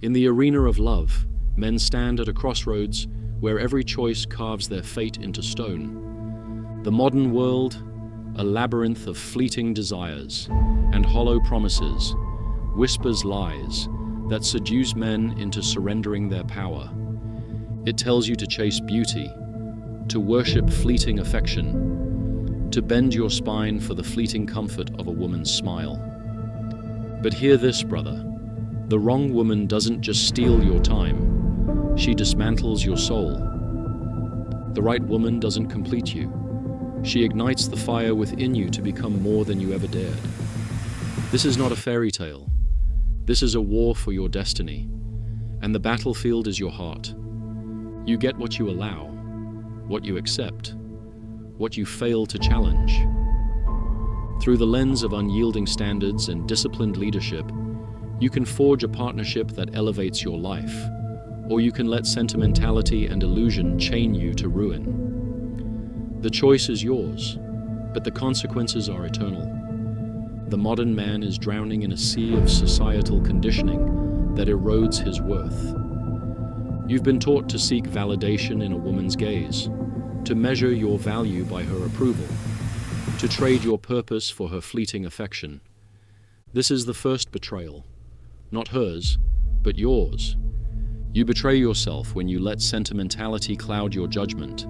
In the arena of love, men stand at a crossroads where every choice carves their fate into stone. The modern world, a labyrinth of fleeting desires and hollow promises, whispers lies that seduce men into surrendering their power. It tells you to chase beauty, to worship fleeting affection, to bend your spine for the fleeting comfort of a woman's smile. But hear this, brother. The wrong woman doesn't just steal your time, she dismantles your soul. The right woman doesn't complete you. She ignites the fire within you to become more than you ever dared. This is not a fairy tale. This is a war for your destiny, and the battlefield is your heart. You get what you allow, what you accept, what you fail to challenge. Through the lens of unyielding standards and disciplined leadership, you can forge a partnership that elevates your life, or you can let sentimentality and illusion chain you to ruin. The choice is yours, but the consequences are eternal. The modern man is drowning in a sea of societal conditioning that erodes his worth. You've been taught to seek validation in a woman's gaze, to measure your value by her approval, to trade your purpose for her fleeting affection. This is the first betrayal, not hers, but yours. You betray yourself when you let sentimentality cloud your judgment,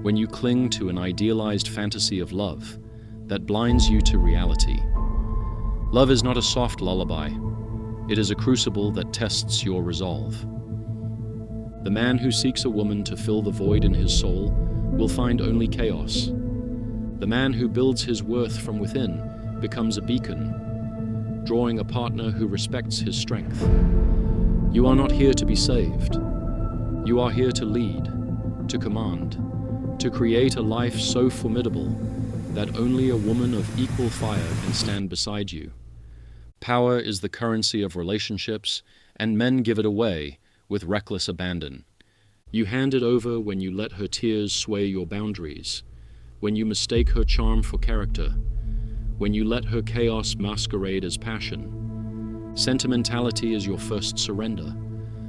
when you cling to an idealized fantasy of love that blinds you to reality. Love is not a soft lullaby. It is a crucible that tests your resolve. The man who seeks a woman to fill the void in his soul will find only chaos. The man who builds his worth from within becomes a beacon, drawing a partner who respects his strength. You are not here to be saved. You are here to lead, to command, to create a life so formidable that only a woman of equal fire can stand beside you. Power is the currency of relationships, and men give it away with reckless abandon. You hand it over when you let her tears sway your boundaries, when you mistake her charm for character, when you let her chaos masquerade as passion. Sentimentality is your first surrender,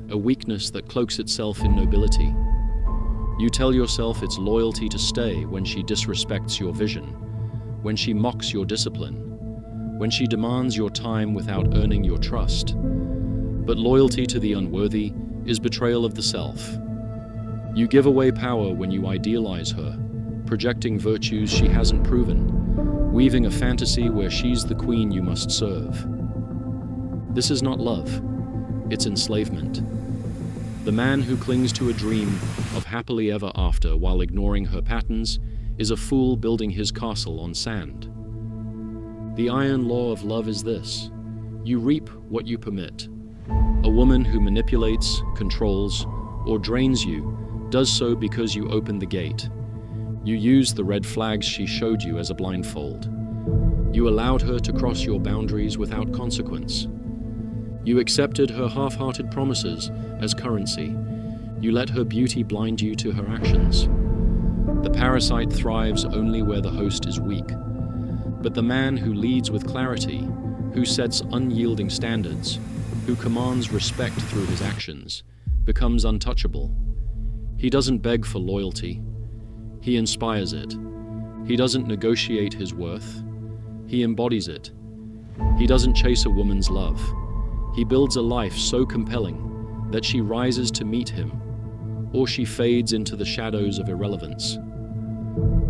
a weakness that cloaks itself in nobility. You tell yourself it's loyalty to stay when she disrespects your vision, when she mocks your discipline, when she demands your time without earning your trust. But loyalty to the unworthy is betrayal of the self. You give away power when you idealize her, projecting virtues she hasn't proven, weaving a fantasy where she's the queen you must serve. This is not love, it's enslavement. The man who clings to a dream of happily ever after while ignoring her patterns is a fool building his castle on sand. The iron law of love is this: you reap what you permit. A woman who manipulates, controls, or drains you does so because you opened the gate. You used the red flags she showed you as a blindfold. You allowed her to cross your boundaries without consequence. You accepted her half-hearted promises as currency. You let her beauty blind you to her actions. The parasite thrives only where the host is weak. But the man who leads with clarity, who sets unyielding standards, who commands respect through his actions, becomes untouchable. He doesn't beg for loyalty. He inspires it. He doesn't negotiate his worth. He embodies it. He doesn't chase a woman's love. He builds a life so compelling that she rises to meet him, or she fades into the shadows of irrelevance.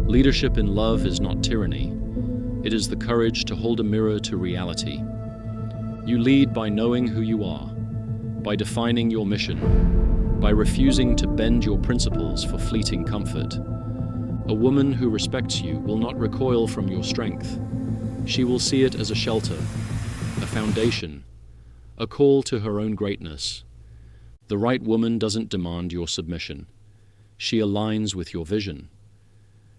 Leadership in love is not tyranny. It is the courage to hold a mirror to reality. You lead by knowing who you are, by defining your mission, by refusing to bend your principles for fleeting comfort. A woman who respects you will not recoil from your strength. She will see it as a shelter, a foundation, a call to her own greatness. The right woman doesn't demand your submission. She aligns with your vision.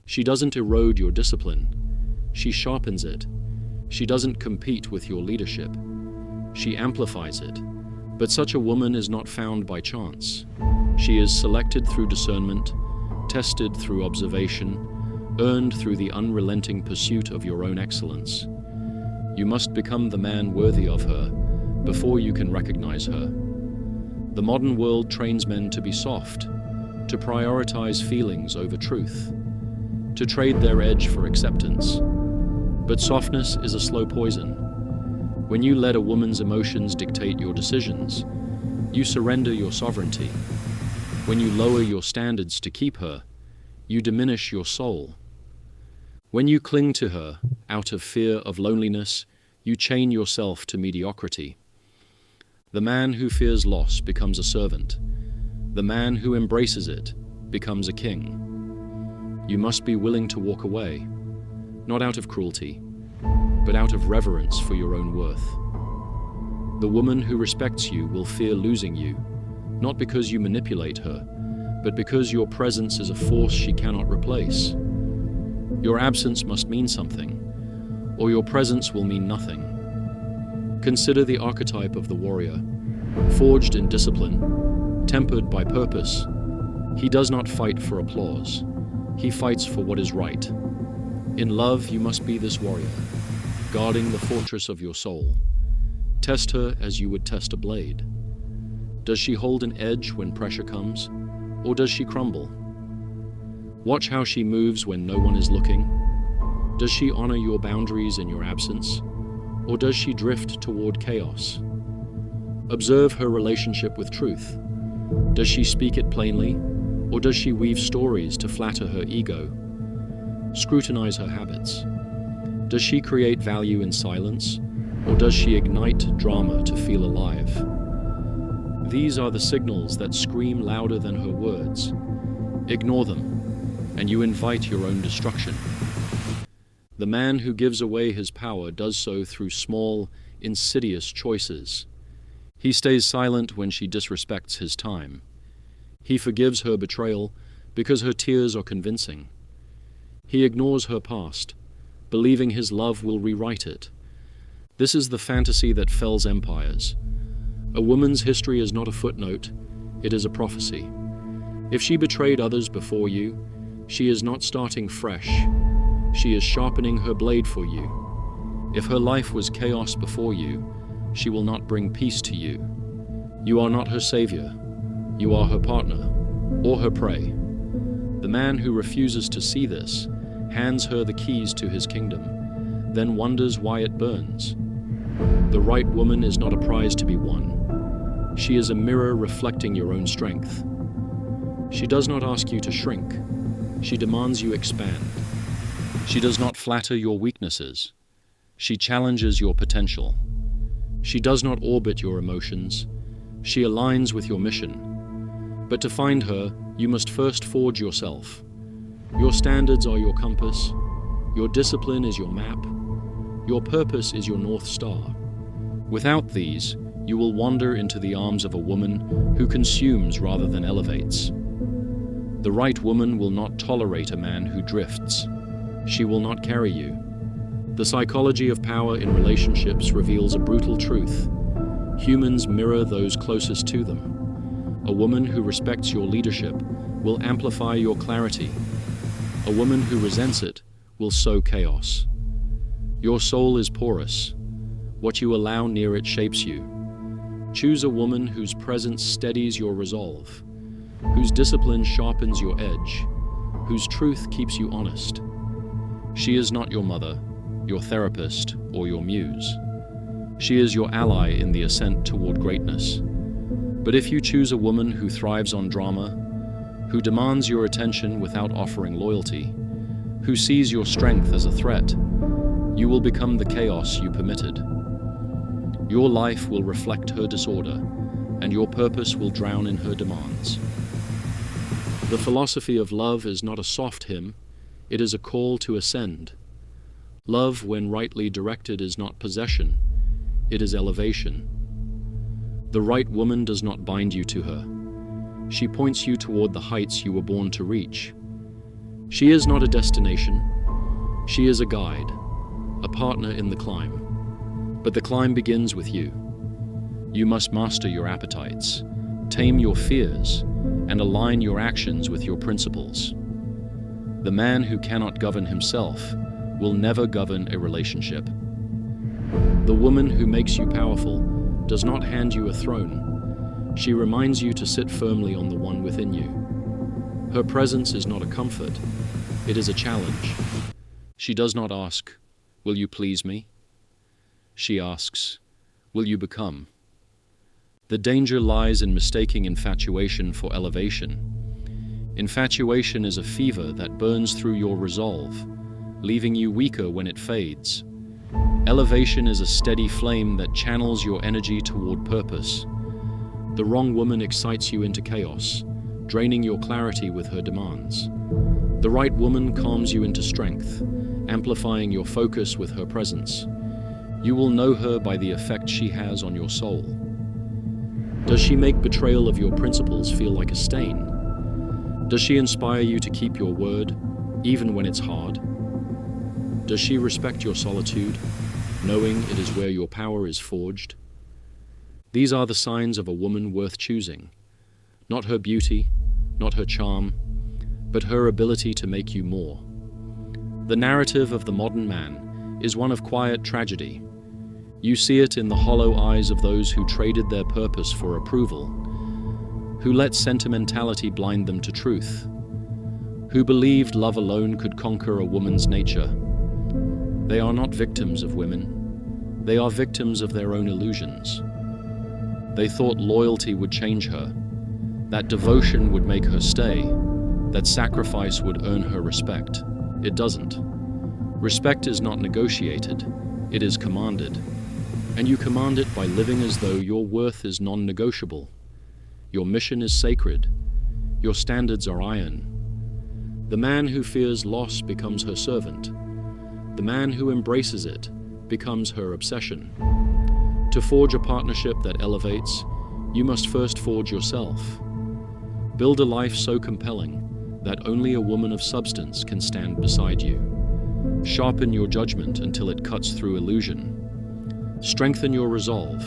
She doesn't erode your discipline. She sharpens it. She doesn't compete with your leadership. She amplifies it. But such a woman is not found by chance. She is selected through discernment, tested through observation, earned through the unrelenting pursuit of your own excellence. You must become the man worthy of her before you can recognize her. The modern world trains men to be soft, to prioritize feelings over truth, to trade their edge for acceptance. But softness is a slow poison. When you let a woman's emotions dictate your decisions, you surrender your sovereignty. When you lower your standards to keep her, you diminish your soul. When you cling to her out of fear of loneliness, you chain yourself to mediocrity. The man who fears loss becomes a servant. The man who embraces it becomes a king. You must be willing to walk away, not out of cruelty, but out of reverence for your own worth. The woman who respects you will fear losing you, not because you manipulate her, but because your presence is a force she cannot replace. Your absence must mean something, or your presence will mean nothing. Consider the archetype of the warrior, forged in discipline, tempered by purpose. He does not fight for applause. He fights for what is right. In love, you must be this warrior, guarding the fortress of your soul. Test her as you would test a blade. Does she hold an edge when pressure comes, or does she crumble? Watch how she moves when no one is looking. Does she honor your boundaries in your absence, or does she drift toward chaos? Observe her relationship with truth. Does she speak it plainly, or does she weave stories to flatter her ego? Scrutinize her habits. Does she create value in silence, or does she ignite drama to feel alive? These are the signals that scream louder than her words. Ignore them, and you invite your own destruction. The man who gives away his power does so through small, insidious choices. He stays silent when she disrespects his time. He forgives her betrayal because her tears are convincing. He ignores her past, believing his love will rewrite it. This is the fantasy that fells empires. A woman's history is not a footnote, it is a prophecy. If she betrayed others before you, she is not starting fresh. She is sharpening her blade for you. If her life was chaos before you, she will not bring peace to you. You are not her savior. You are her partner, or her prey. The man who refuses to see this hands her the keys to his kingdom, then wonders why it burns. The right woman is not a prize to be won. She is a mirror reflecting your own strength. She does not ask you to shrink. She demands you expand. She does not flatter your weaknesses. She challenges your potential. She does not orbit your emotions. She aligns with your mission. But to find her, you must first forge yourself. Your standards are your compass. Your discipline is your map. Your purpose is your North Star. Without these, you will wander into the arms of a woman who consumes rather than elevates. The right woman will not tolerate a man who drifts. She will not carry you. The psychology of power in relationships reveals a brutal truth. Humans mirror those closest to them. A woman who respects your leadership will amplify your clarity. A woman who resents it will sow chaos. Your soul is porous. What you allow near it shapes you. Choose a woman whose presence steadies your resolve, whose discipline sharpens your edge, whose truth keeps you honest. She is not your mother, your therapist, or your muse. She is your ally in the ascent toward greatness. But if you choose a woman who thrives on drama, who demands your attention without offering loyalty, who sees your strength as a threat, you will become the chaos you permitted. Your life will reflect her disorder, and your purpose will drown in her demands. The philosophy of love is not a soft hymn, it is a call to ascend. Love, when rightly directed, is not possession, it is elevation. The right woman does not bind you to her. She points you toward the heights you were born to reach. She is not a destination. She is a guide, a partner in the climb. But the climb begins with you. You must master your appetites, tame your fears, and align your actions with your principles. The man who cannot govern himself will never govern a relationship. The woman who makes you powerful does not hand you a throne. She reminds you to sit firmly on the one within you. Her presence is not a comfort, it is a challenge. She does not ask, "Will you please me?" She asks, "Will you become?" The danger lies in mistaking infatuation for elevation. Infatuation is a fever that burns through your resolve, leaving you weaker when it fades. Elevation is a steady flame that channels your energy toward purpose. The wrong woman excites you into chaos, draining your clarity with her demands. The right woman calms you into strength, amplifying your focus with her presence. You will know her by the effect she has on your soul. Does she make betrayal of your principles feel like a stain? Does she inspire you to keep your word, even when it's hard? Does she respect your solitude, knowing it is where your power is forged? These are the signs of a woman worth choosing. Not her beauty, not her charm, but her ability to make you more. The narrative of the modern man is one of quiet tragedy. You see it in the hollow eyes of those who traded their purpose for approval, who let sentimentality blind them to truth, who believed love alone could conquer a woman's nature. They are not victims of women. They are victims of their own illusions. They thought loyalty would change her, that devotion would make her stay, that sacrifice would earn her respect. It doesn't. Respect is not negotiated, it is commanded. And you command it by living as though your worth is non-negotiable. Your mission is sacred. Your standards are iron. The man who fears loss becomes her servant. The man who embraces it becomes her obsession. To forge a partnership that elevates, you must first forge yourself. Build a life so compelling that only a woman of substance can stand beside you. Sharpen your judgment until it cuts through illusion. Strengthen your resolve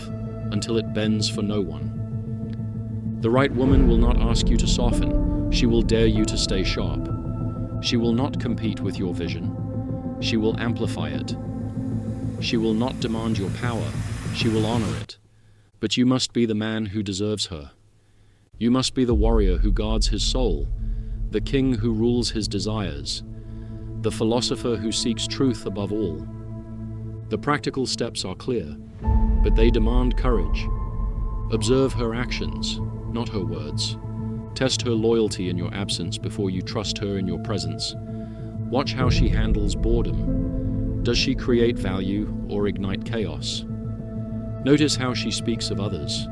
until it bends for no one. The right woman will not ask you to soften, she will dare you to stay sharp. She will not compete with your vision, she will amplify it. She will not demand your power, she will honor it. But you must be the man who deserves her. You must be the warrior who guards his soul, the king who rules his desires, the philosopher who seeks truth above all. The practical steps are clear, but they demand courage. Observe her actions, not her words. Test her loyalty in your absence before you trust her in your presence. Watch how she handles boredom. Does she create value or ignite chaos? Notice how she speaks of others.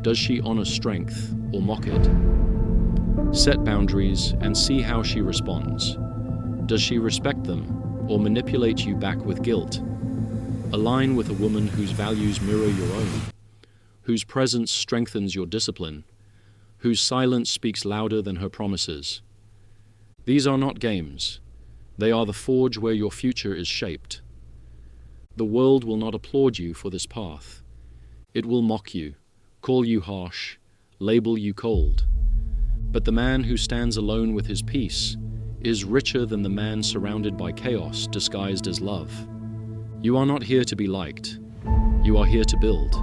Does she honor strength or mock it? Set boundaries and see how she responds. Does she respect them or manipulate you back with guilt? Align with a woman whose values mirror your own, whose presence strengthens your discipline, whose silence speaks louder than her promises. These are not games. They are the forge where your future is shaped. The world will not applaud you for this path. It will mock you, call you harsh, label you cold. But the man who stands alone with his peace is richer than the man surrounded by chaos disguised as love. You are not here to be liked. You are here to build.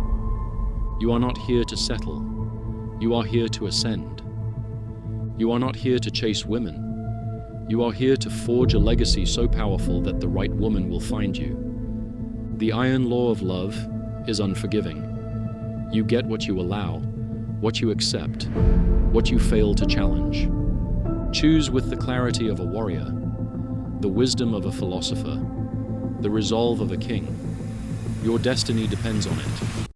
You are not here to settle. You are here to ascend. You are not here to chase women. You are here to forge a legacy so powerful that the right woman will find you. The iron law of love is unforgiving. You get what you allow, what you accept, what you fail to challenge. Choose with the clarity of a warrior, the wisdom of a philosopher, the resolve of a king. Your destiny depends on it.